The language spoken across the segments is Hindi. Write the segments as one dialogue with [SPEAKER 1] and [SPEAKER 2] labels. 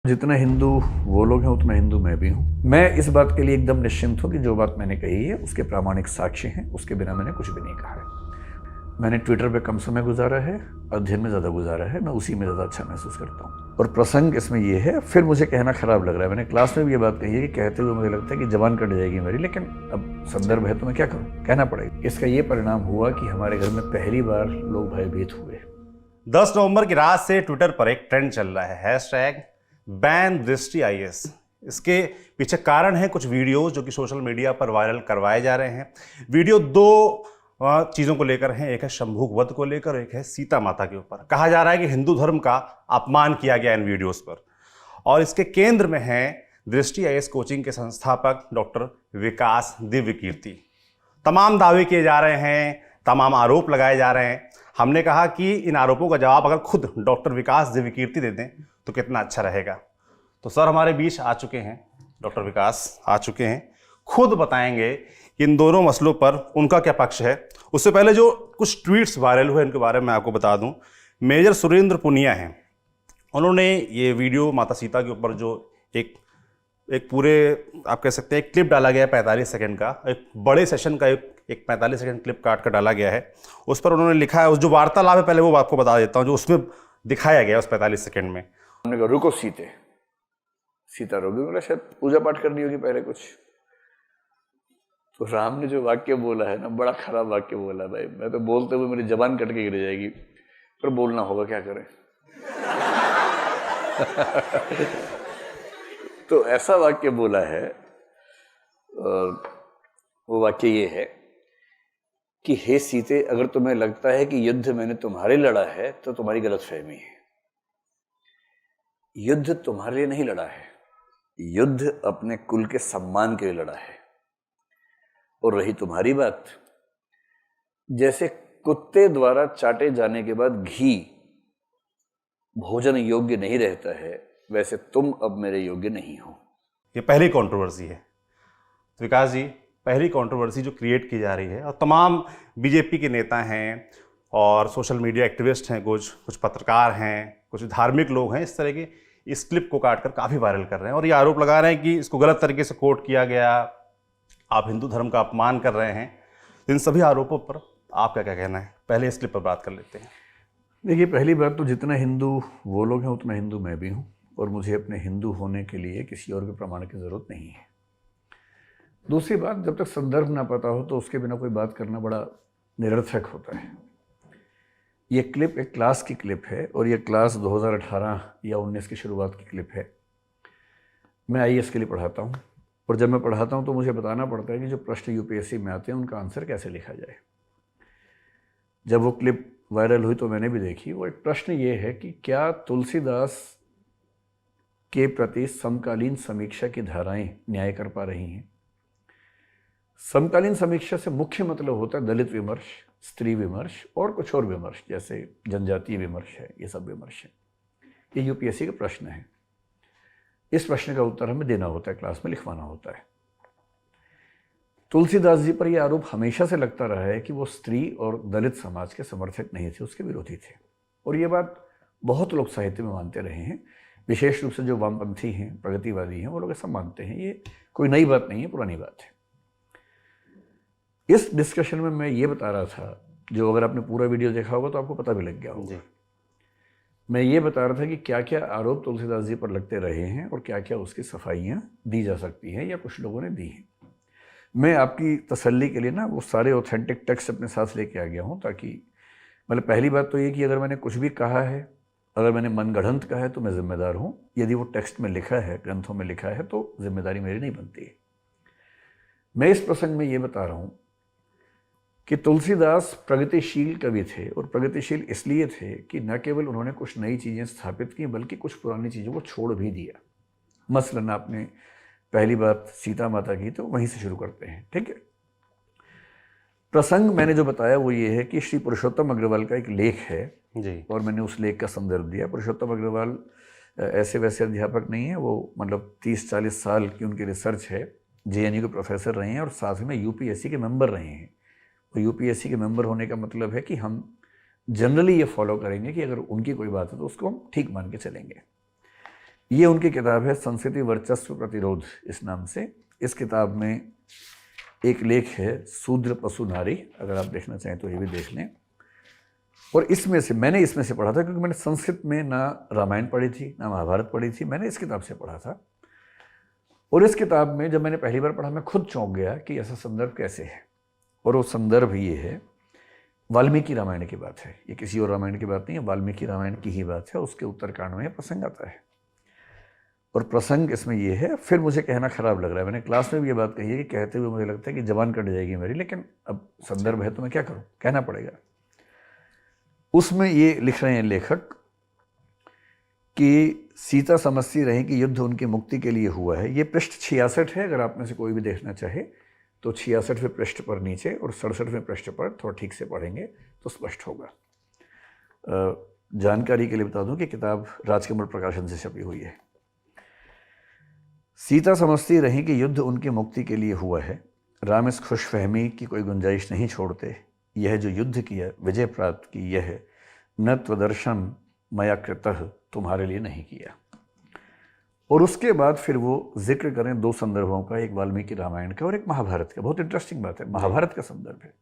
[SPEAKER 1] जितना हिंदू वो लोग हैं उतना हिंदू मैं भी हूँ। मैं इस बात के लिए एकदम निश्चिंत हूँ कि जो बात मैंने कही है उसके प्रामाणिक साक्ष्य हैं, उसके बिना मैंने कुछ भी नहीं कहा है। मैंने ट्विटर पे कम समय गुजारा है, अध्ययन में ज़्यादा गुजारा है, मैं उसी में ज़्यादा अच्छा महसूस करता हूँ। और प्रसंग इसमें ये है, फिर मुझे कहना खराब लग रहा है, मैंने क्लास में भी ये बात कही है कि कहते हुए मुझे लगता है कि जबान कट जाएगी मेरी, लेकिन अब संदर्भ है तो मैं क्या करूँ, कहना पड़ेगा। इसका ये परिणाम हुआ कि हमारे घर में पहली बार लोग भयभीत हुए।
[SPEAKER 2] 10 नवंबर की रात से ट्विटर पर एक ट्रेंड चल रहा है, हैशटैग बैन दृष्टि आईएएस। इसके पीछे कारण है कुछ वीडियोस जो कि सोशल मीडिया पर वायरल करवाए जा रहे हैं। वीडियो दो चीज़ों को लेकर हैं, एक है शंभुक वध को लेकर, एक है सीता माता के ऊपर। कहा जा रहा है कि हिंदू धर्म का अपमान किया गया इन वीडियोस पर, और इसके केंद्र में है दृष्टि आईएएस कोचिंग के संस्थापक डॉक्टर विकास दिव्य कीर्ति। तमाम दावे किए जा रहे हैं, तमाम आरोप लगाए जा रहे हैं। हमने कहा कि इन आरोपों का जवाब अगर खुद डॉक्टर विकास दिव्य कीर्ति दे दें तो कितना अच्छा रहेगा। तो सर हमारे बीच आ चुके हैं, डॉक्टर विकास आ चुके हैं, खुद बताएंगे कि इन दोनों मसलों पर उनका क्या पक्ष है। उससे पहले जो कुछ ट्वीट्स वायरल हुए इनके बारे में आपको बता दूं। मेजर सुरेंद्र पुनिया हैं, उन्होंने ये वीडियो माता सीता के ऊपर जो एक पूरे आप कह सकते हैं एक क्लिप डाला गया है 45 सेकंड का, एक बड़े सेशन का एक 45 सेकंड क्लिप काट कर डाला गया है। उस पर उन्होंने लिखा है, उस जो वार्तालाप है पहले वो आपको बता देता हूँ जो उसमें दिखाया गया उस 45 सेकंड में।
[SPEAKER 1] हमने कहा रुको सीता रोगी, बोला शायद पूजा पाठ करनी होगी पहले कुछ। तो राम ने जो वाक्य बोला है ना, बड़ा खराब वाक्य बोला भाई। मैं तो बोलते हुए मेरी जबान कट के गिर जाएगी, पर बोलना होगा, क्या करें। तो ऐसा वाक्य बोला है, और वो वाक्य ये है कि हे सीते, अगर तुम्हें लगता है कि युद्ध मैंने तुम्हारे लड़ा है तो तुम्हारी गलतफहमी है। युद्ध तुम्हारे लिए नहीं लड़ा है, युद्ध अपने कुल के सम्मान के लिए लड़ा है। और रही तुम्हारी बात, जैसे कुत्ते द्वारा चाटे जाने के बाद घी भोजन योग्य नहीं रहता है, वैसे तुम अब मेरे योग्य नहीं हो।
[SPEAKER 2] ये पहली कंट्रोवर्सी है तो विकास जी, पहली कंट्रोवर्सी जो क्रिएट की जा रही है, और तमाम बीजेपी के नेता हैं और सोशल मीडिया एक्टिविस्ट हैं, कुछ पत्रकार हैं, कुछ धार्मिक लोग हैं, इस तरह के इस क्लिप को काटकर काफ़ी वायरल कर रहे हैं और ये आरोप लगा रहे हैं कि इसको गलत तरीके से कोट किया गया, आप हिंदू धर्म का अपमान कर रहे हैं। इन सभी आरोपों पर आपका क्या कहना है? पहले इस क्लिप पर बात कर लेते हैं।
[SPEAKER 1] देखिए, पहली बात तो जितना हिंदू वो लोग हैं उतना हिंदू मैं भी हूँ, और मुझे अपने हिंदू होने के लिए किसी और के प्रमाण की ज़रूरत नहीं है। दूसरी बात, जब तक संदर्भ ना पता हो तो उसके बिना कोई बात करना बड़ा निरर्थक होता है। ये क्लिप एक क्लास की क्लिप है, और ये क्लास 2018 या 19 की शुरुआत की क्लिप है। मैं आईएएस के लिए पढ़ाता हूँ, और जब मैं पढ़ाता हूँ तो मुझे बताना पड़ता है कि जो प्रश्न यूपीएससी में आते हैं उनका आंसर कैसे लिखा जाए। जब वो क्लिप वायरल हुई तो मैंने भी देखी। वो एक प्रश्न ये है कि क्या तुलसीदास के प्रति समकालीन समीक्षा की धाराएं न्याय कर पा रही हैं। समकालीन समीक्षा से मुख्य मतलब होता है दलित विमर्श, स्त्री विमर्श और कुछ और विमर्श, जैसे जनजातीय विमर्श है, ये सब विमर्श है। ये यूपीएससी का प्रश्न है। इस प्रश्न का उत्तर हमें देना होता है, क्लास में लिखवाना होता है। तुलसीदास जी पर यह आरोप हमेशा से लगता रहा है कि वो स्त्री और दलित समाज के समर्थक नहीं थे, उसके विरोधी थे। और ये बात बहुत लोग साहित्य में मानते रहे हैं, विशेष रूप से जो वामपंथी हैं, प्रगतिवादी हैं, वो लोग ऐसा मानते हैं। ये कोई नई बात नहीं है, पुरानी बात है। इस डिस्कशन में मैं ये बता रहा था, जो अगर आपने पूरा वीडियो देखा होगा तो आपको पता भी लग गया होगा। मैं ये बता रहा था कि क्या क्या आरोप तुलसीदास जी पर लगते रहे हैं और क्या क्या उसकी सफाइयाँ दी जा सकती हैं या कुछ लोगों ने दी हैं। मैं आपकी तसल्ली के लिए ना वो सारे ऑथेंटिक टेक्स्ट अपने साथ लेके आ गया हूँ, ताकि मतलब पहली बात तो ये कि अगर मैंने कुछ भी कहा है, अगर मैंने मनगढ़ंत कहा है तो मैं जिम्मेदार हूँ। यदि वो टेक्स्ट में लिखा है, ग्रंथों में लिखा है, तो जिम्मेदारी मेरी नहीं बनती है। मैं इस प्रसंग में ये बता रहा हूँ कि तुलसीदास प्रगतिशील कवि थे, और प्रगतिशील इसलिए थे कि न केवल उन्होंने कुछ नई चीज़ें स्थापित की, बल्कि कुछ पुरानी चीज़ों को छोड़ भी दिया। मसलन आपने पहली बात सीता माता की, तो वहीं से शुरू करते हैं, ठीक है। प्रसंग मैंने जो बताया वो ये है कि श्री पुरुषोत्तम अग्रवाल का एक लेख है
[SPEAKER 2] जी,
[SPEAKER 1] और मैंने उस लेख का संदर्भ दिया। पुरुषोत्तम अग्रवाल ऐसे वैसे अध्यापक नहीं है, वो मतलब 30-40 साल की उनकी रिसर्च है। जेएनयू के प्रोफेसर रहे हैं और साथ में यूपीएससी के मेंबर रहे हैं। और यूपीएससी के मेंबर होने का मतलब है कि हम जनरली ये फॉलो करेंगे कि अगर उनकी कोई बात है तो उसको हम ठीक मान के चलेंगे। ये उनकी किताब है संस्कृति वर्चस्व प्रतिरोध इस नाम से। इस किताब में एक लेख है शूद्र पशु नारी, अगर आप देखना चाहें तो ये भी देख लें। और मैंने इसमें से पढ़ा था, क्योंकि मैंने संस्कृत में ना रामायण पढ़ी थी ना महाभारत पढ़ी थी, मैंने इस किताब से पढ़ा था। और इस किताब में जब मैंने पहली बार पढ़ा मैं खुद चौंक गया कि ऐसा संदर्भ कैसे है। और वो संदर्भ ये है, वाल्मीकि रामायण की बात है, ये किसी और रामायण की बात नहीं है, वाल्मीकि रामायण की ही बात है। उसके उत्तरकांड में प्रसंग आता है और प्रसंग इसमें ये है। फिर मुझे कहना खराब लग रहा है, मैंने क्लास में भी ये बात कही है कि कहते हुए मुझे लगता है कि जबान कट जाएगी मेरी, लेकिन अब संदर्भ है तो मैं क्या करूं, कहना पड़ेगा। उसमें ये लिख रहे हैं लेखक कि सीता समझती रही कि युद्ध उनकी मुक्ति के लिए हुआ है। ये पृष्ठ 66 है, अगर आप में से कोई भी देखना चाहे तो 66वें पृष्ठ पर नीचे और 67वें पृष्ठ पर थोड़ा ठीक से पढ़ेंगे तो स्पष्ट होगा। जानकारी के लिए बता दूं कि किताब राजकमल प्रकाशन से छपी हुई है। सीता समझती रही कि युद्ध उनकी मुक्ति के लिए हुआ है, राम इस खुशफहमी की कोई गुंजाइश नहीं छोड़ते। यह जो युद्ध किया, विजय प्राप्त की, यह न त्वदर्शन मया कृतः, तुम्हारे लिए नहीं किया। और उसके बाद फिर वो जिक्र करें दो संदर्भों का, एक वाल्मीकि रामायण का और एक महाभारत का। बहुत इंटरेस्टिंग बात है, महाभारत का संदर्भ है।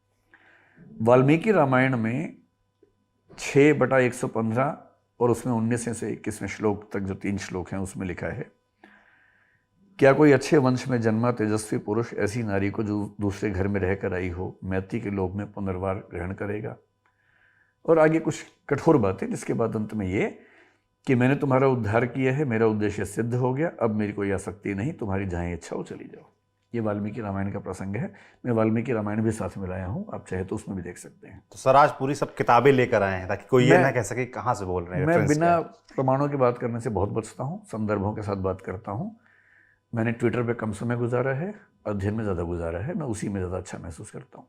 [SPEAKER 1] वाल्मीकि रामायण में 6/115 और उसमें 19 से 21वें श्लोक तक जो 3 श्लोक हैं उसमें लिखा है, क्या कोई अच्छे वंश में जन्मा तेजस्वी पुरुष ऐसी नारी को जो दूसरे घर में रहकर आई हो, मैती के लोक में पुनर्वार ग्रहण करेगा। और आगे कुछ कठोर बातें, जिसके बाद अंत में ये कि मैंने तुम्हारा उद्धार किया है, मेरा उद्देश्य सिद्ध हो गया, अब मेरी कोई आसक्ति नहीं, तुम्हारी जहाँ इच्छा हो चली जाओ। ये वाल्मीकि रामायण का प्रसंग है। मैं वाल्मीकि रामायण भी साथ में लाया हूँ, आप चाहे तो उसमें भी देख सकते हैं।
[SPEAKER 2] तो सर आज पूरी सब किताबें लेकर आए हैं ताकि कोई ये ना कह सके कहाँ से बोल रहे हैं।
[SPEAKER 1] मैं बिना प्रमाणों की बात करने से बहुत बचता हूँ, संदर्भों के साथ बात करता हूँ। मैंने ट्विटर पे कम समय गुजारा है, अध्ययन में ज़्यादा गुजारा है, मैं उसी में ज़्यादा अच्छा महसूस करता हूँ।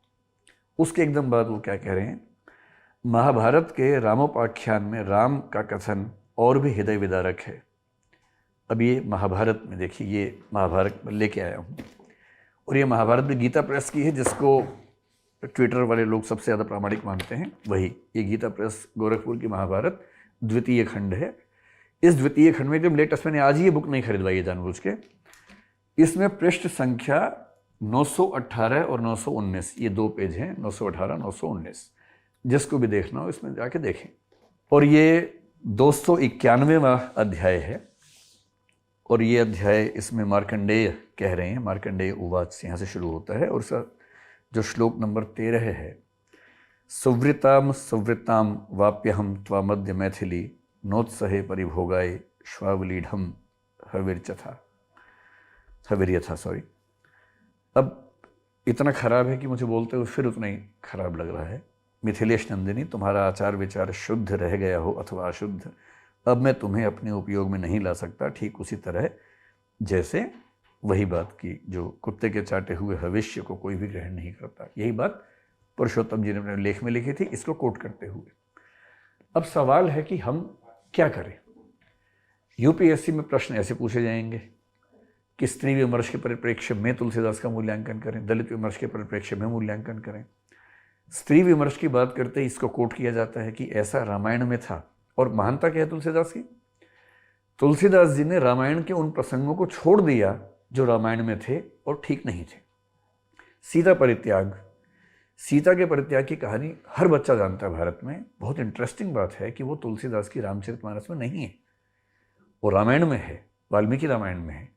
[SPEAKER 1] उसके एकदम बाद वो क्या कह रहे हैं, महाभारत के रामोपाख्यान में राम का कथन और भी हृदय विदारक है। अब ये महाभारत में देखिए, ये महाभारत लेके आया हूँ और ये महाभारत भी गीता प्रेस की है, जिसको ट्विटर वाले लोग सबसे ज़्यादा प्रामाणिक मानते हैं वही। ये गीता प्रेस गोरखपुर की महाभारत द्वितीय खंड है। इस द्वितीय खंड में जब लेटेस्ट, मैंने आज ये बुक नहीं खरीदवाई है जानबूझ के, इसमें पृष्ठ संख्या 918 और 919, ये 2 पेज हैं, 918 919, जिसको भी देखना हो इसमें जाके देखें। और ये 291वां अध्याय है और ये अध्याय इसमें मार्कंडेय कह रहे हैं, मार्कंडेय उवाच से यहाँ से शुरू होता है। और उसका जो श्लोक नंबर 13 है, सुवृताम सुवृताम वाप्यहम त्वामद्य मैथिली नोत्सहे परिभोगाय श्वावलीढ़ हविर्यथा सॉरी। अब इतना खराब है कि मुझे बोलते हुए फिर उतना ही खराब लग रहा है। मिथिलेश नंदिनी, तुम्हारा आचार विचार शुद्ध रह गया हो अथवा अशुद्ध, अब मैं तुम्हें अपने उपयोग में नहीं ला सकता। ठीक उसी तरह जैसे वही बात की जो कुत्ते के चाटे हुए भविष्य को कोई भी ग्रहण नहीं करता। यही बात पुरुषोत्तम जी ने अपने लेख में लिखी थी, इसको कोट करते हुए। अब सवाल है कि हम क्या करें। यूपीएससी में प्रश्न ऐसे पूछे जाएंगे कि स्त्री विमर्श के परिप्रेक्ष्य में तुलसीदास का मूल्यांकन करें, दलित विमर्श के परिप्रेक्ष्य में मूल्यांकन करें। स्त्री विमर्श की बात करते ही इसको कोट किया जाता है कि ऐसा रामायण में था। और महानता क्या है तुलसीदास की? तुलसीदास जी ने रामायण के उन प्रसंगों को छोड़ दिया जो रामायण में थे और ठीक नहीं थे। सीता परित्याग, सीता के परित्याग की कहानी हर बच्चा जानता है भारत में। बहुत इंटरेस्टिंग बात है कि वो तुलसीदास की रामचरितमानस में नहीं है, वो रामायण में है, वाल्मीकि रामायण में है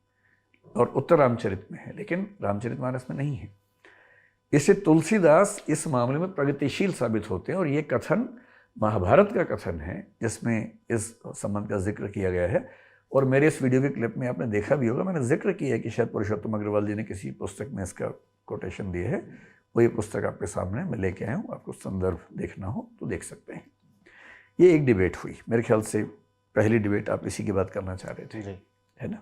[SPEAKER 1] और उत्तर रामचरित में है, लेकिन रामचरितमानस में नहीं है। इससे तुलसीदास इस मामले में प्रगतिशील साबित होते हैं। और ये कथन महाभारत का कथन है जिसमें इस संबंध का जिक्र किया गया है। और मेरे इस वीडियो के क्लिप में आपने देखा भी होगा, मैंने जिक्र किया है कि शायद पुरुषोत्तम अग्रवाल जी ने किसी पुस्तक में इसका कोटेशन दिया है। वो ये पुस्तक आपके सामने मैं लेके आया हूँ, आपको संदर्भ देखना हो तो देख सकते हैं। ये एक डिबेट हुई, मेरे ख्याल से पहली डिबेट आप इसी की बात करना चाह रहे थे, है ना?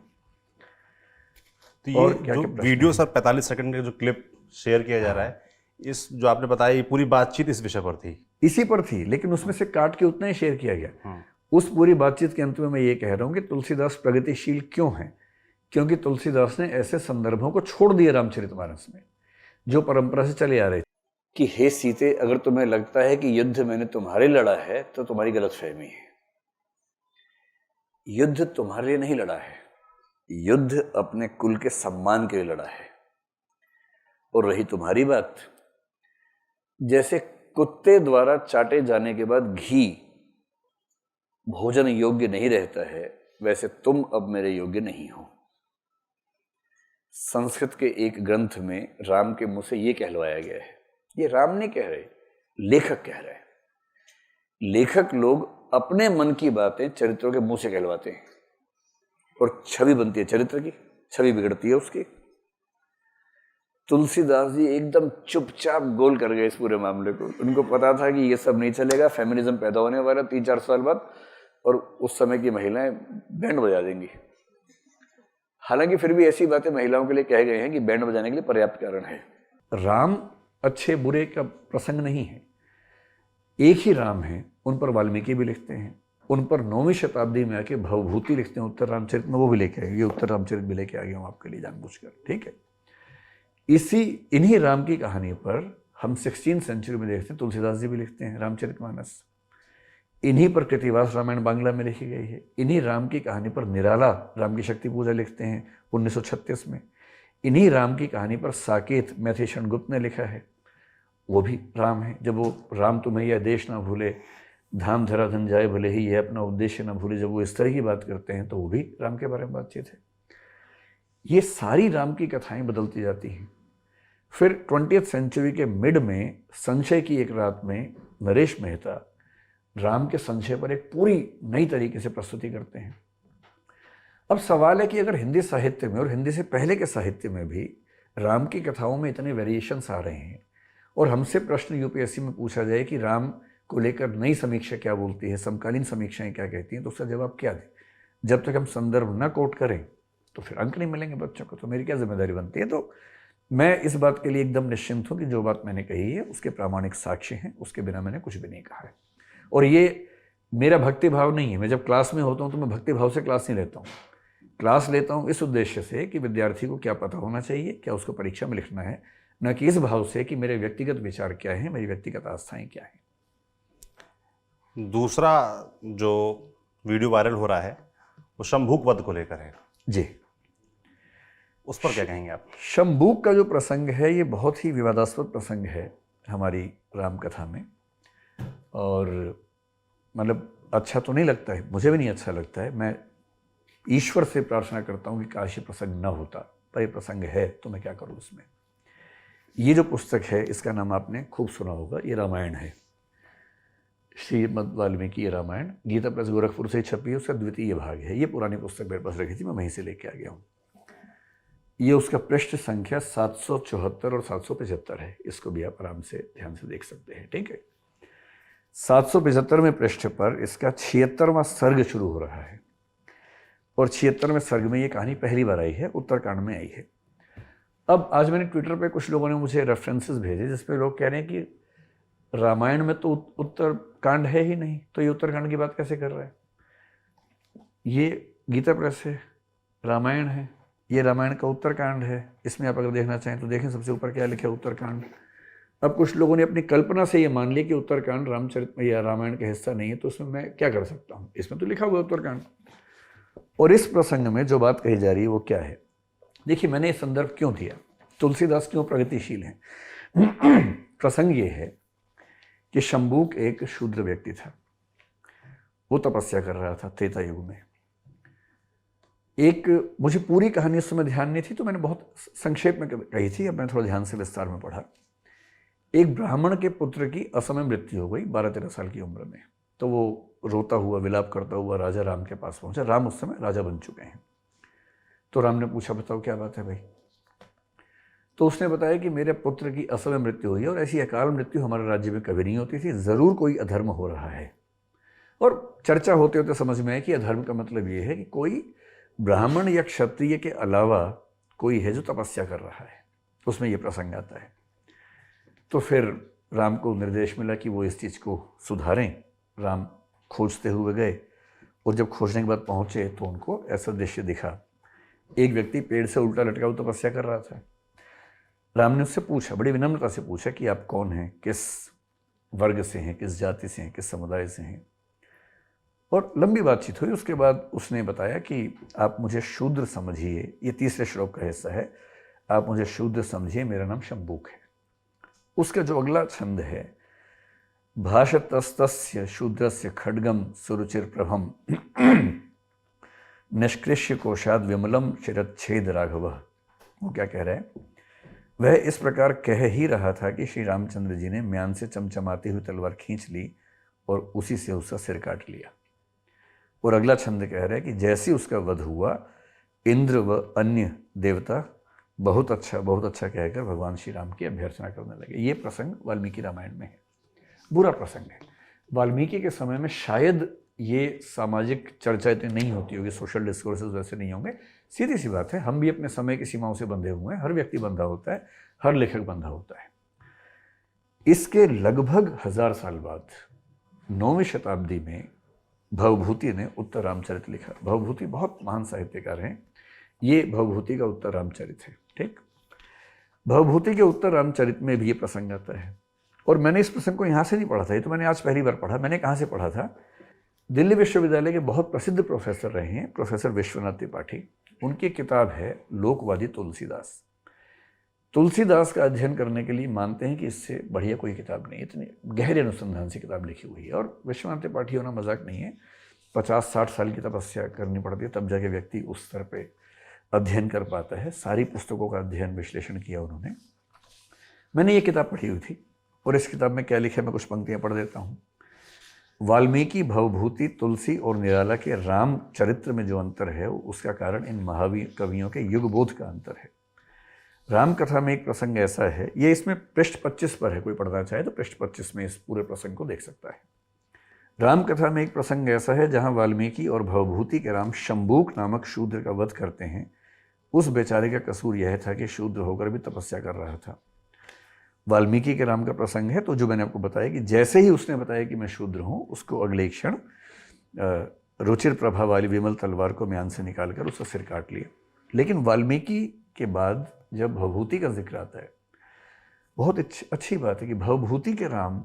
[SPEAKER 2] तो ये जो वीडियो सर 45 सेकंड का जो क्लिप शेयर किया जा रहा है, इस जो आपने बताया ये पूरी बातचीत इस विषय पर थी,
[SPEAKER 1] इसी पर थी, लेकिन उसमें से काट के उतना ही शेयर किया गया। उस पूरी बातचीत के अंत में मैं ये कह रहा हूँ कि तुलसीदास प्रगतिशील क्यों हैं? क्योंकि तुलसीदास ने ऐसे संदर्भों को छोड़ दिया रामचरितमानस में जो परंपरा से चले आ रहे थे कि हे सीते, अगर तुम्हें लगता है कि युद्ध मैंने तुम्हारे लड़ा है तो तुम्हारी गलतफहमी है। युद्ध तुम्हारे लिए नहीं लड़ा है, युद्ध अपने कुल के सम्मान के लिए लड़ा है। और रही तुम्हारी बात, जैसे कुत्ते द्वारा चाटे जाने के बाद घी भोजन योग्य नहीं रहता है, वैसे तुम अब मेरे योग्य नहीं हो। संस्कृत के एक ग्रंथ में राम के मुंह से यह कहलवाया गया है। ये राम नहीं कह रहे, लेखक कह रहे हैं। लेखक लोग अपने मन की बातें चरित्रों के मुंह से कहलवाते हैं और छवि बनती है चरित्र की, छवि बिगड़ती है उसकी। तुलसीदास जी एकदम चुपचाप गोल कर गए इस पूरे मामले को। उनको पता था कि ये सब नहीं चलेगा, फेमिनिज्म पैदा होने वाला 3-4 साल बाद, और उस समय की महिलाएं बैंड बजा देंगी। हालांकि फिर भी ऐसी बातें महिलाओं के लिए कहे गए हैं कि बैंड बजाने के लिए पर्याप्त कारण है। राम अच्छे बुरे का प्रसंग नहीं है, एक ही राम है। उन पर वाल्मीकि भी लिखते हैं, उन पर 9वीं शताब्दी में आके भवभूति लिखते हैं उत्तर रामचरित में, वो भी लेके आए। ये उत्तर रामचरित भी लेके आ गया हूँ आपके लिए जानबूझकर, ठीक है। इन्हीं राम की कहानी पर हम 16th सेंचुरी में देखते हैं, तुलसीदास जी भी लिखते हैं रामचरितमानस। इन्हीं पर कृतिवास रामायण बांग्ला में लिखी गई है। इन्हीं राम की कहानी पर निराला राम की शक्ति पूजा लिखते हैं 1936 में। इन्हीं राम की कहानी पर साकेत मैथिलीशरण गुप्त ने लिखा है, वो भी राम है। जब वो राम तुम्हें यह देश ना भूले, धाम धरा धन जाए भले ही, यह अपना उद्देश्य ना भूले, जब वो इस तरह की बात करते हैं तो वो भी राम के बारे में बातचीत है। ये सारी राम की कथाएं बदलती जाती हैं। फिर 20th सेंचुरी के मिड में संशय की एक रात में नरेश मेहता राम के संशय पर एक पूरी नई तरीके से प्रस्तुति करते हैं। अब सवाल है कि अगर हिंदी साहित्य में और हिंदी से पहले के साहित्य में भी राम की कथाओं में इतने वेरिएशंस आ रहे हैं, और हमसे प्रश्न यूपीएससी में पूछा जाए कि राम को लेकर नई समीक्षा क्या बोलती है, समकालीन समीक्षाएं क्या कहती हैं, तो उसका जवाब क्या दें? जब तक हम संदर्भ न कोट करें तो फिर अंक नहीं मिलेंगे बच्चों को। तो मेरी क्या जिम्मेदारी बनती है? तो मैं इस बात के लिए एकदम निश्चिंत हूँ कि जो बात मैंने कही है उसके प्रामाणिक साक्ष्य हैं, उसके बिना मैंने कुछ भी नहीं कहा है। और ये मेरा भक्ति भाव नहीं है। मैं जब क्लास में होता हूँ तो मैं भक्ति भाव से क्लास नहीं लेता हूँ। क्लास लेता हूँ इस उद्देश्य से कि विद्यार्थी को क्या पता होना चाहिए, क्या उसको परीक्षा में लिखना है, न कि इस भाव से कि मेरे व्यक्तिगत विचार क्या हैं, मेरी व्यक्तिगत आस्थाएं क्या हैं।
[SPEAKER 2] दूसरा जो वीडियो वायरल हो रहा है वो शंभूक वध को लेकर है
[SPEAKER 1] जी,
[SPEAKER 2] उस पर क्या कहेंगे आप?
[SPEAKER 1] शंभूक का जो प्रसंग है ये बहुत ही विवादास्पद प्रसंग है हमारी रामकथा में, और मतलब अच्छा तो नहीं लगता है, मुझे भी नहीं अच्छा लगता है। मैं ईश्वर से प्रार्थना करता हूँ कि काश ये प्रसंग न होता, पर ये प्रसंग है तो मैं क्या करूँ उसमें। ये जो पुस्तक है इसका नाम आपने खूब सुना होगा, ये रामायण है, श्रीमद् वाल्मीकि रामायण। गीता प्रेस गोरखपुर से छपी है, उसका द्वितीय भाग है। ये पुरानी पुस्तक मेरे पास रखी थी, मैं वहीं से लेके आ गया हूँ। ये उसका पृष्ठ संख्या 774 और 775 है। इसको भी आप आराम से ध्यान से देख सकते हैं, ठीक है। 775 में पृष्ठ पर इसका 76वां सर्ग शुरू हो रहा है, और 76वें सर्ग में ये कहानी पहली बार आई है, उत्तरकांड में आई है। अब आज मैंने ट्विटर पे कुछ लोगों ने मुझे रेफरेंसेस भेजे जिसपे लोग कह रहे हैं कि रामायण में तो उत्तरकांड है ही नहीं, तो ये उत्तरकांड की बात कैसे कर रहा है? ये गीता प्रेस है, रामायण है, ये रामायण का उत्तरकांड है। इसमें आप अगर देखना चाहें तो देखें, सबसे ऊपर क्या लिखा है, उत्तरकांड। अब कुछ लोगों ने अपनी कल्पना से ये मान लिया कि उत्तरकांड रामचरित या रामायण का हिस्सा नहीं है, तो उसमें मैं क्या कर सकता हूँ, इसमें तो लिखा हुआ है उत्तरकांड। और इस प्रसंग में जो बात कही जा रही है वो क्या है? देखिए, मैंने ये संदर्भ क्यों दिया, तुलसीदास क्यों प्रगतिशील हैं। प्रसंग ये है कि शंभूक एक शूद्र व्यक्ति था, वो तपस्या कर रहा था त्रेता युग में। एक, मुझे पूरी कहानी उस समय ध्यान नहीं थी तो मैंने बहुत संक्षेप में कही थी, अब मैं थोड़ा ध्यान से विस्तार में पढ़ा। एक ब्राह्मण के पुत्र की असमय मृत्यु हो गई 12-13 साल की उम्र में, तो वो रोता हुआ, विलाप करता हुआ राजा राम के पास पहुंचा। राम उस समय राजा बन चुके हैं। तो राम ने पूछा, बताओ क्या बात है भाई? तो उसने बताया कि मेरे पुत्र की असमय मृत्यु हुई है, और ऐसी अकाल मृत्यु हमारे राज्य में कभी नहीं होती थी, ज़रूर कोई अधर्म हो रहा है। और चर्चा होते होते समझ में आया कि अधर्म का मतलब ये है कि कोई ब्राह्मण या क्षत्रिय के अलावा कोई है जो तपस्या कर रहा है, उसमें ये प्रसंग आता है। तो फिर राम को निर्देश मिला कि वो इस चीज़ को सुधारें। राम खोजते हुए गए, और जब खोजने के बाद पहुँचे तो उनको ऐसा दृश्य दिखा, एक व्यक्ति पेड़ से उल्टा लटका हुआ तपस्या कर रहा था। राम ने उससे पूछा, बड़ी विनम्रता से पूछा कि आप कौन हैं, किस वर्ग से हैं, किस जाति से हैं, किस समुदाय से हैं? और लंबी बातचीत हुई। उसके बाद उसने बताया कि आप मुझे शूद्र समझिए, ये तीसरे श्लोक का हिस्सा है, आप मुझे शूद्र समझिए, मेरा नाम शंबूक है। उसका जो अगला छंद है, भाषतस्तस्य शूद्रस्य खड्गम सुरुचिर प्रभम निष्कृष्य कोशाद विमलम शिरच्छेद राघव। वो क्या कह रहे हैं? वह इस प्रकार कह ही रहा था कि श्री रामचंद्र जी ने म्यान से चमचमाती हुई तलवार खींच ली और उसी से उसका सिर काट लिया। और अगला छंद कह रहा है कि जैसे उसका वध हुआ, इंद्र व अन्य देवता बहुत अच्छा कहकर भगवान श्री राम की अभ्यर्थना करने लगे। ये प्रसंग वाल्मीकि रामायण में है। बुरा प्रसंग है। वाल्मीकि के समय में शायद ये सामाजिक चर्चा इतनी नहीं होती होगी, सोशल डिस्कोर्सेस वैसे नहीं होंगे। सीधी सी बात है, हम भी अपने समय की सीमाओं से बंधे हुए हैं। हर व्यक्ति बंधा होता है, हर लेखक बंधा होता है। इसके लगभग 1000 साल बाद 9वीं शताब्दी में भवभूति ने उत्तर रामचरित लिखा। भवभूति बहुत महान साहित्यकार हैं। ये भवभूति का उत्तर रामचरित है। ठीक, भवभूति के उत्तर रामचरित में भी ये प्रसंग आता है। और मैंने इस प्रसंग को यहाँ से नहीं पढ़ा था, ये तो मैंने आज पहली बार पढ़ा। मैंने कहाँ से पढ़ा था? दिल्ली विश्वविद्यालय के बहुत प्रसिद्ध प्रोफेसर रहे हैं, प्रोफेसर विश्वनाथ त्रिपाठी। उनकी किताब है लोकवादी तुलसीदास। तुलसीदास का अध्ययन करने के लिए मानते हैं कि इससे बढ़िया कोई किताब नहीं, इतनी गहरे अनुसंधान से किताब लिखी हुई है। और विश्वनाथ त्रिपाठी होना मजाक नहीं है। 50-60 साल की तपस्या करनी पड़ती है, तब जाके व्यक्ति उस स्तर पे अध्ययन कर पाता है। सारी पुस्तकों का अध्ययन विश्लेषण किया उन्होंने। मैंने ये किताब पढ़ी हुई थी और इस किताब में क्या लिखा है मैं कुछ पंक्तियाँ पढ़ देता हूँ। वाल्मीकि, भवभूति, तुलसी और निराला के राम चरित्र में जो अंतर है उसका कारण इन महावीर कवियों के युगबोध का अंतर है। राम कथा में एक प्रसंग ऐसा है, ये इसमें पृष्ठ 25 पर है, कोई पढ़ना चाहे तो पृष्ठ 25 में इस पूरे प्रसंग को देख सकता है। राम कथा में एक प्रसंग ऐसा है जहाँ वाल्मीकि और भवभूति के राम शंबूक नामक शूद्र का वध करते हैं। उस बेचारे का कसूर यह था कि शूद्र होकर भी तपस्या कर रहा था। वाल्मीकि के राम का प्रसंग है, तो जो मैंने आपको बताया कि जैसे ही उसने बताया कि मैं शूद्र हूँ, उसको अगले क्षण रुचिर प्रभा वाली विमल तलवार को म्यान से निकालकर उसका सिर काट लिया। लेकिन वाल्मीकि के बाद जब भवभूति का जिक्र आता है, बहुत अच्छी बात है कि भवभूति के राम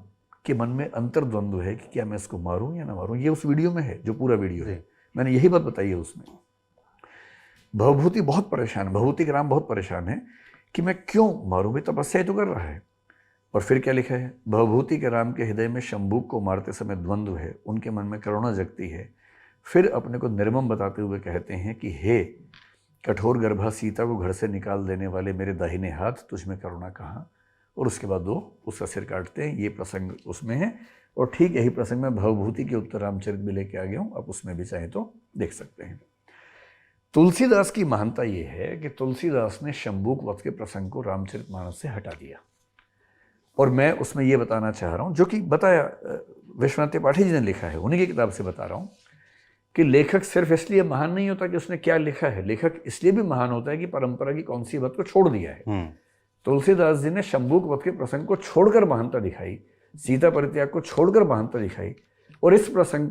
[SPEAKER 1] के मन में अंतर्द्वंद्व है कि क्या मैं इसको मारूं या ना मारूं। ये उस वीडियो में है, जो पूरा वीडियो है, मैंने यही बात बताई है उसमें। भवभूति बहुत परेशान, भवभूति के राम बहुत परेशान है कि मैं क्यों मारूं, भाई तपस्या तो कर रहा है। और फिर क्या लिखा है? भवभूति के राम के हृदय में शंबूक को मारते समय द्वंद्व है, उनके मन में करुणा जगती है। फिर अपने को निर्मम बताते हुए कहते हैं कि हे कठोर गर्भा सीता को घर से निकाल देने वाले मेरे दाहिने हाथ, तुझ में करुणा कहाँ। और उसके बाद वो उसका सिर काटते हैं। ये प्रसंग उसमें है। और ठीक यही प्रसंग मैं भवभूति के उत्तर रामचरित भी लेके आ गया हूँ, आप उसमें भी चाहें तो देख सकते हैं। तुलसीदास की महानता ये है कि तुलसीदास ने शंबूक वध के प्रसंग को रामचरितमानस से हटा दिया। और मैं उसमें ये बताना चाह रहा हूँ, जो कि बताया विश्वनाथ त्रिपाठी जी ने लिखा है, उन्हीं की किताब से बता रहा हूँ, कि लेखक सिर्फ इसलिए महान नहीं होता कि उसने क्या लिखा है, लेखक इसलिए भी महान होता है कि परंपरा की कौन सी बात को छोड़ दिया है। तुलसीदास जी ने शंबूक वध के प्रसंग को छोड़कर महानता दिखाई, सीता परित्याग को छोड़कर महानता दिखाई। और इस प्रसंग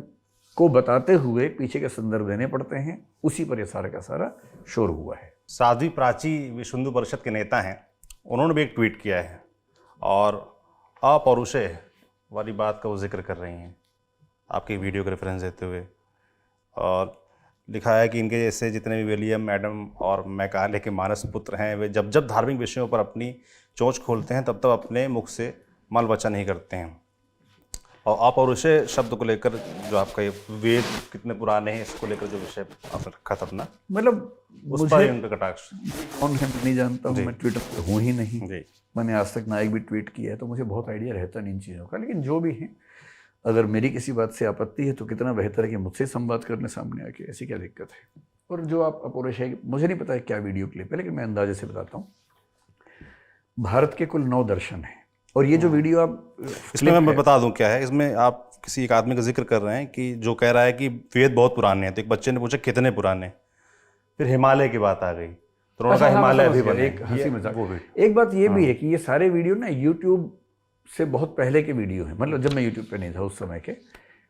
[SPEAKER 1] को बताते हुए पीछे के संदर्भ देने पड़ते हैं, उसी पर यह सारा का सारा शोर हुआ है।
[SPEAKER 2] साध्वी प्राची विश्व हिंदू परिषद के नेता हैं, उन्होंने भी एक ट्वीट किया है और अपौरुषेय वाली बात का वो जिक्र कर रही हैं आपके वीडियो का रेफरेंस देते हुए। और लिखा है कि इनके जैसे जितने भी विलियम, मैडम और मैकाले के मानस पुत्र हैं, वे जब जब धार्मिक विषयों पर अपनी चोंच खोलते हैं तब तब अपने मुख से मल वचन नहीं करते हैं। और अपौरुषेय शब्द को लेकर जो आपका ये वेद कितने पुराने हैं, इसको लेकर जो विषय आपने रखा था अपना,
[SPEAKER 1] मतलब
[SPEAKER 2] उस पर उनका कटाक्ष
[SPEAKER 1] कौन है मैं नहीं जानता हूँ, मैं ट्विटर पर हूँ ही नहीं।
[SPEAKER 2] जी,
[SPEAKER 1] मैंने आज तक ना एक भी ट्वीट किया है, तो मुझे बहुत आइडिया रहता नहीं इन चीज़ों का। लेकिन जो भी है, अगर मेरी किसी बात से आपत्ति है तो कितना बेहतर है कि मुझसे संवाद करने सामने आके, ऐसी क्या दिक्कत है। और जो आप अपौरुषेय, मुझे नहीं पता है क्या वीडियो क्लिप है, लेकिन मैं अंदाजे से बताता हूँ। भारत के कुल 9 दर्शन हैं, और ये जो वीडियो आप,
[SPEAKER 2] इसमें मैं बता दूं क्या है, इसमें आप किसी एक आदमी का जिक्र कर रहे हैं कि जो कह रहा है कि वेद बहुत पुराने हैं। तो एक बच्चे ने पूछा कितने पुराने, फिर हिमालय की बात आ गई, तो उन्होंने कहा हिमालय भी बने।
[SPEAKER 1] एक हंसी मजाक। एक बात ये भी है कि ये सारे वीडियो ना यूट्यूब से बहुत पहले के वीडियो हैं, मतलब जब मैं यूट्यूब पे नहीं था उस समय के।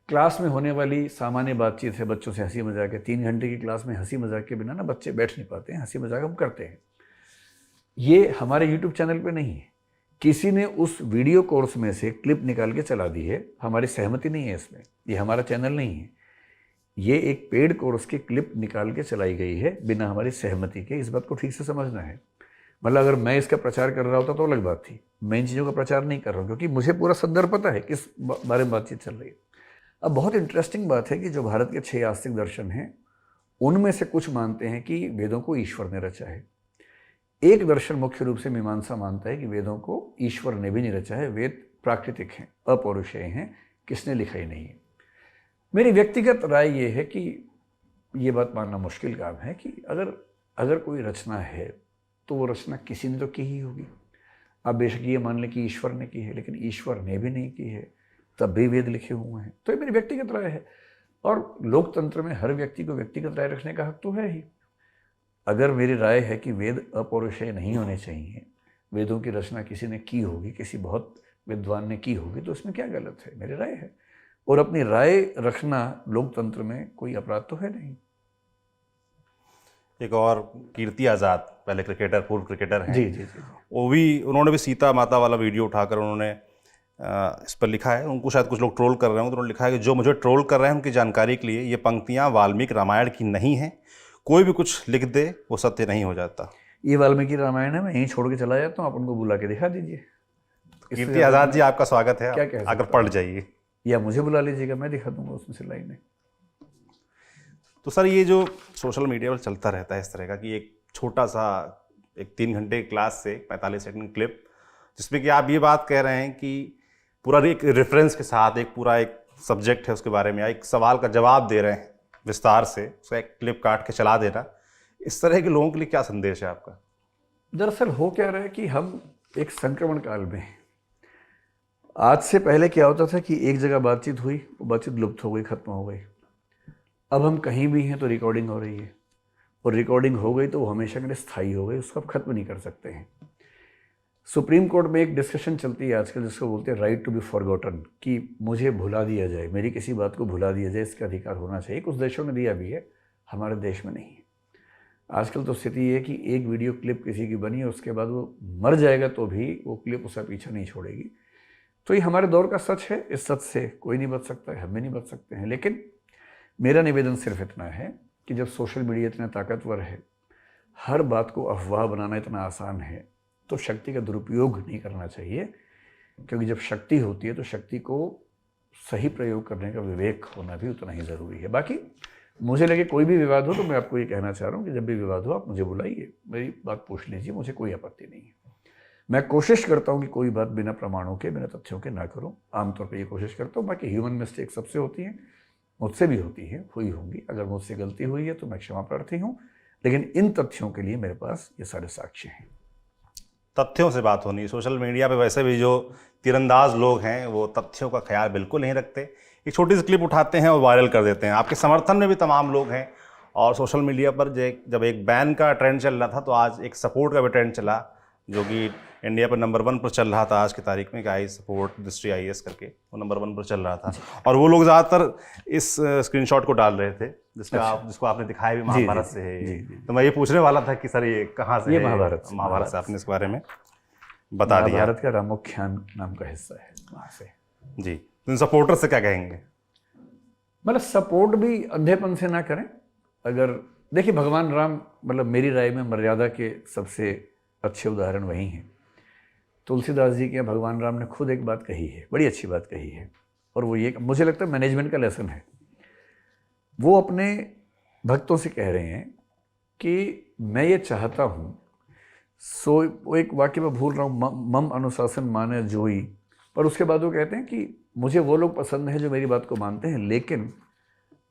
[SPEAKER 1] क्लास में होने वाली सामान्य बातचीत है, बच्चों से हंसी मजाक है। 3 घंटे की क्लास में हंसी मजाक के बिना ना बच्चे बैठ नहीं पाते हैं, हंसी मजाक हम करते हैं। ये हमारे यूट्यूब चैनल पे नहीं है, किसी ने उस वीडियो कोर्स में से क्लिप निकाल के चला दी है, हमारी सहमति नहीं है इसमें, ये हमारा चैनल नहीं है। ये एक पेड कोर्स की क्लिप निकाल के चलाई गई है बिना हमारी सहमति के। इस बात को ठीक से समझना है। मतलब अगर मैं इसका प्रचार कर रहा होता तो अलग बात थी। मैं इन चीज़ों का प्रचार नहीं कर रहा हूँ क्योंकि मुझे पूरा संदर्भ पता है किस बारे में बातचीत चल रही है। अब बहुत इंटरेस्टिंग बात है कि जो भारत के 6 आस्तिक दर्शन हैं उनमें से कुछ मानते हैं कि वेदों को ईश्वर ने रचा है। एक दर्शन मुख्य रूप से मीमांसा मानता है कि वेदों को ईश्वर ने भी नहीं रचा है, वेद प्राकृतिक हैं, अपौरुषेय हैं, किसने लिखा ही नहीं है। मेरी व्यक्तिगत राय ये है कि ये बात मानना मुश्किल काम है कि अगर कोई रचना है तो वो रचना किसी ने तो की ही होगी। आप बेशक ये मान लें कि ईश्वर ने की है, लेकिन ईश्वर ने भी नहीं की है तब भी वेद लिखे हुए हैं। तो ये मेरी व्यक्तिगत राय है और लोकतंत्र में हर व्यक्ति को व्यक्तिगत राय रखने का हक तो है ही। अगर मेरी राय है कि वेद अपौरुषेय नहीं होने चाहिए, वेदों की रचना किसी ने की होगी, किसी बहुत विद्वान ने की होगी, तो इसमें क्या गलत है? मेरी राय है और अपनी राय रखना लोकतंत्र में कोई अपराध तो है नहीं।
[SPEAKER 2] एक और कीर्ति आज़ाद, पहले क्रिकेटर, पूर्व क्रिकेटर हैं,
[SPEAKER 1] जी जी जी,
[SPEAKER 2] उन्होंने भी सीता माता वाला वीडियो उठाकर उन्होंने इस पर लिखा है। उनको शायद कुछ लोग ट्रोल कर रहे हो, तो उन्होंने लिखा है कि जो मुझे ट्रोल कर रहे हैं उनकी जानकारी के लिए ये पंक्तियाँ वाल्मीकि रामायण की नहीं हैं, कोई भी कुछ लिख दे वो सत्य नहीं हो जाता।
[SPEAKER 1] ये वाल्मीकि रामायण है, मैं यहीं छोड़ के चला जाता हूँ, आप उनको बुला के दिखा दीजिए।
[SPEAKER 2] कीर्ति आज़ाद जी, आपका स्वागत है,
[SPEAKER 1] क्या
[SPEAKER 2] आकर पढ़ जाइए
[SPEAKER 1] या मुझे बुला लीजिएगा, मैं दिखा दूंगा उसमें से लाइनें।
[SPEAKER 2] तो सर, ये जो सोशल मीडिया पर चलता रहता है इस तरह का कि एक छोटा सा एक 3 घंटे क्लास से 45 सेकंड क्लिप, जिसमें कि आप ये बात कह रहे हैं कि पूरा एक रेफरेंस के साथ एक पूरा एक सब्जेक्ट है उसके बारे में, या एक सवाल का जवाब दे रहे हैं विस्तार से, उसका एक क्लिप काट के चला देना, इस तरह के लोगों के लिए क्या संदेश है आपका?
[SPEAKER 1] दरअसल हो क्या रहा है कि हम एक संक्रमण काल में हैं। आज से पहले क्या होता था कि एक जगह बातचीत हुई, वो बातचीत लुप्त हो गई, खत्म हो गई। अब हम कहीं भी हैं तो रिकॉर्डिंग हो रही है, और रिकॉर्डिंग हो गई तो वो हमेशा के लिए स्थायी हो गई, उसको आप खत्म नहीं कर सकते हैं। सुप्रीम कोर्ट में एक डिस्कशन चलती है आजकल जिसको बोलते हैं राइट टू बी फॉरगॉटन, कि मुझे भुला दिया जाए, मेरी किसी बात को भुला दिया जाए, इसका अधिकार होना चाहिए। कुछ देशों ने दिया भी है, हमारे देश में नहीं है। आजकल तो स्थिति ये है कि एक वीडियो क्लिप किसी की बनी है, उसके बाद वो मर जाएगा तो भी वो क्लिप उसका पीछा नहीं छोड़ेगी। तो ये हमारे दौर का सच है, इस सच से कोई नहीं बच सकता है, हम भी नहीं बच सकते हैं। लेकिन मेरा निवेदन सिर्फ इतना है कि जब सोशल मीडिया इतना ताकतवर है, हर बात को अफवाह बनाना इतना आसान है, तो शक्ति का दुरुपयोग नहीं करना चाहिए। क्योंकि जब शक्ति होती है तो शक्ति को सही प्रयोग करने का विवेक होना भी उतना ही ज़रूरी है। बाकी मुझे लगे कोई भी विवाद हो तो मैं आपको ये कहना चाह रहा हूँ कि जब भी विवाद हो आप मुझे बुलाइए, मेरी बात पूछ लीजिए, मुझे कोई आपत्ति नहीं है। मैं कोशिश करता हूँ कि कोई बात बिना प्रमाणों के, बिना तथ्यों के ना करूँ, आमतौर पर ये कोशिश करता हूँ। बाकी ह्यूमन मिस्टेक सबसे होती हैं, मुझसे भी होती है, हुई होंगी। अगर मुझसे गलती हुई है तो मैं क्षमा प्रार्थी हूँ, लेकिन इन तथ्यों के लिए मेरे पास ये सारे साक्ष्य हैं।
[SPEAKER 2] तथ्यों से बात होनी। सोशल मीडिया पे वैसे भी जो तीरंदाज लोग हैं वो तथ्यों का ख्याल बिल्कुल नहीं रखते, एक छोटी सी क्लिप उठाते हैं और वायरल कर देते हैं। आपके समर्थन में भी तमाम लोग हैं, और सोशल मीडिया पर जब एक बैन का ट्रेंड चल रहा था तो आज एक सपोर्ट का भी ट्रेंड चला, जो कि इंडिया पर नंबर 1 पर चल रहा था आज की तारीख में, कि आई सपोर्ट दृष्टि IAS करके, वो नंबर 1 पर चल रहा था। और वो लोग ज़्यादातर इस स्क्रीनशॉट को डाल रहे थे जिसको आपने दिखाया भी महाभारत से है। तो मैं ये पूछने वाला था कि सर ये कहाँ से? ये महाभारत से आपने इसके बारे में बता दिया।
[SPEAKER 1] महाभारत का रामोख्यान नाम का हिस्सा है वहाँ से।
[SPEAKER 2] जी, तो इन सपोर्टर से क्या कहेंगे?
[SPEAKER 1] मतलब सपोर्ट भी अंधेपन से ना करें। अगर देखिए, भगवान राम, मतलब मेरी राय में मर्यादा के सबसे अच्छे उदाहरण वही हैं। तुलसीदास जी के भगवान राम ने खुद एक बात कही है, बड़ी अच्छी बात कही है, और वो ये, मुझे लगता है मैनेजमेंट का लेसन है। वो अपने भक्तों से कह रहे हैं कि मैं ये चाहता हूँ, सो वो एक वाक्य में भूल रहा हूँ, मम अनुशासन माने जोई, पर उसके बाद वो कहते हैं कि मुझे वो लोग पसंद हैं जो मेरी बात को मानते हैं, लेकिन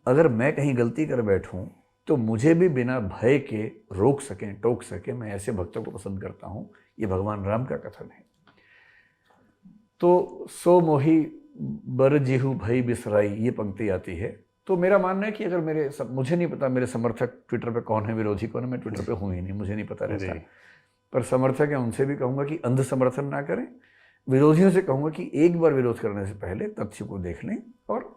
[SPEAKER 1] अगर मैं कहीं गलती कर बैठूं तो मुझे भी बिना भय के रोक सकें, टोक सकें, मैं ऐसे भक्तों को पसंद करता हूं। ये भगवान राम का कथन है। तो सो मोही बर जिहु भई बिसराई, ये पंक्ति आती है। तो मेरा मानना है कि अगर मुझे नहीं पता मेरे समर्थक ट्विटर पे कौन है, विरोधी कौन है, मैं ट्विटर पे हूँ ही नहीं, मुझे नहीं पता रहता। पर समर्थक है उनसे भी कहूँगा कि अंध समर्थन ना करें। विरोधियों से कहूँगा कि एक बार विरोध करने से पहले तथ्य को देख लें, और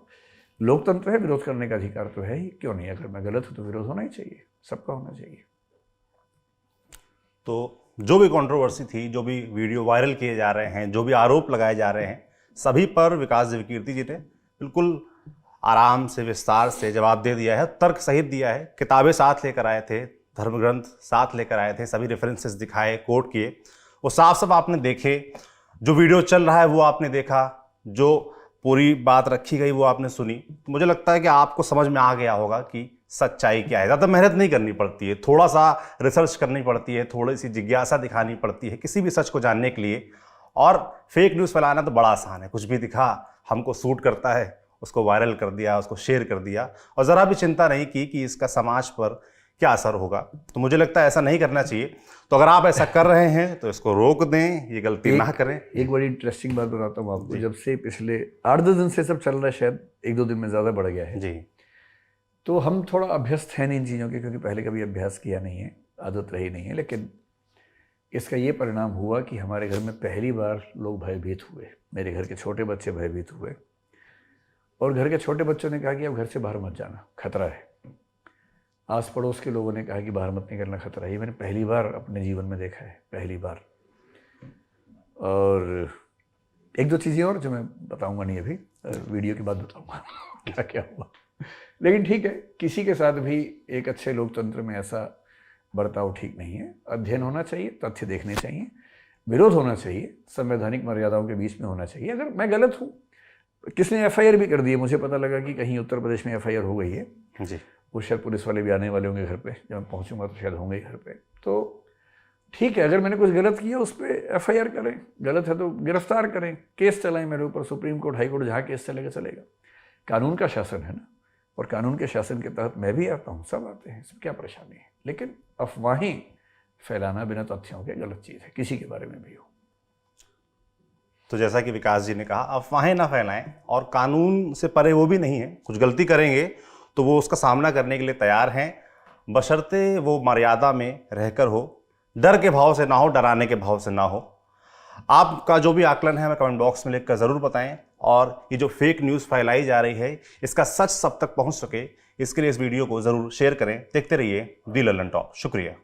[SPEAKER 1] लोकतंत्र है, विरोध करने का अधिकार तो है ही, क्यों नहीं? अगर मैं गलत हूँ तो विरोध होना ही चाहिए, सबका होना चाहिए।
[SPEAKER 2] तो जो भी कंट्रोवर्सी थी, जो भी वीडियो वायरल किए जा रहे हैं, जो भी आरोप लगाए जा रहे हैं, सभी पर विकास देवकीर्ति जी ने बिल्कुल आराम से विस्तार से जवाब दे दिया है, तर्क सहित दिया है। किताबें साथ लेकर आए थे, धर्म ग्रंथ साथ लेकर आए थे, सभी रेफरेंसेस दिखाए, कोट किए, वो साफ साफ आपने देखे। जो वीडियो चल रहा है वो आपने देखा, जो पूरी बात रखी गई वो आपने सुनी। तो मुझे लगता है कि आपको समझ में आ गया होगा कि सच्चाई क्या है। ज़्यादा मेहनत नहीं करनी पड़ती है, थोड़ा सा रिसर्च करनी पड़ती है, थोड़ी सी जिज्ञासा दिखानी पड़ती है किसी भी सच को जानने के लिए। और फेक न्यूज़ फैलाना तो बड़ा आसान है, कुछ भी दिखा, हमको सूट करता है, उसको वायरल कर दिया, उसको शेयर कर दिया, और ज़रा भी चिंता नहीं की कि इसका समाज पर क्या असर होगा। तो मुझे लगता है ऐसा नहीं करना चाहिए। तो अगर आप ऐसा कर रहे हैं तो इसको रोक दें, ये गलती ना करें।
[SPEAKER 1] एक बड़ी इंटरेस्टिंग बात बताता हूँ आपको। जब से पिछले 8-10 दिन से सब चल रहा है, शायद 1-2 दिन में ज़्यादा बढ़ गया है
[SPEAKER 2] जी,
[SPEAKER 1] तो हम थोड़ा अभ्यस्त हैं इन चीज़ों के, क्योंकि पहले कभी अभ्यास किया नहीं है, आदत रही नहीं है। लेकिन इसका ये परिणाम हुआ कि हमारे घर में पहली बार लोग भयभीत हुए। मेरे घर के छोटे बच्चे भयभीत हुए, और घर के छोटे बच्चों ने कहा कि अब घर से बाहर मत जाना, खतरा है। आस पड़ोस के लोगों ने कहा कि बाहर मत निकलना, खतरा है। ये मैंने पहली बार अपने जीवन में देखा है, पहली बार। और एक दो चीज़ें और जो मैं बताऊंगा नहीं, अभी वीडियो के बाद बताऊंगा क्या क्या हुआ। लेकिन ठीक है, किसी के साथ भी एक अच्छे लोकतंत्र में ऐसा बर्ताव ठीक नहीं है। अध्ययन होना चाहिए, तथ्य देखने चाहिए, विरोध होना चाहिए, संवैधानिक मर्यादाओं के बीच में होना चाहिए। अगर मैं गलत हूँ, किसने एफआईआर भी कर दी है, मुझे पता लगा कि कहीं उत्तर प्रदेश में एफआईआर हो गई है
[SPEAKER 2] जी,
[SPEAKER 1] वो शायद पुलिस वाले भी आने वाले होंगे घर पे, जब मैं पहुंचूंगा तो शायद होंगे घर पे। तो ठीक है, अगर मैंने कुछ गलत किया उस पर एफआईआर करें, गलत है तो गिरफ्तार करें, केस चलाएं मेरे ऊपर, सुप्रीम कोर्ट, हाई कोर्ट, जहाँ केस चलेगा चलेगा। कानून का शासन है ना, और कानून के शासन के तहत मैं भी आता हूँ, सब आते हैं, इसमें क्या परेशानी है। लेकिन अफवाहें फैलाना बिना तथ्यों के गलत चीज़ है, किसी के बारे में भी हो।
[SPEAKER 2] तो जैसा कि विकास जी ने कहा, अफवाहें ना फैलाएं, और कानून से परे वो भी नहीं है। कुछ गलती करेंगे तो वो उसका सामना करने के लिए तैयार हैं, बशर्ते वो मर्यादा में रहकर हो, डर के भाव से ना हो, डराने के भाव से ना हो। आपका जो भी आकलन है हमें कमेंट बॉक्स में लिखकर ज़रूर बताएं, और ये जो फेक न्यूज़ फैलाई जा रही है इसका सच सब तक पहुंच सके, इसके लिए इस वीडियो को ज़रूर शेयर करें। देखते रहिए दी लल्लन टॉप। शुक्रिया।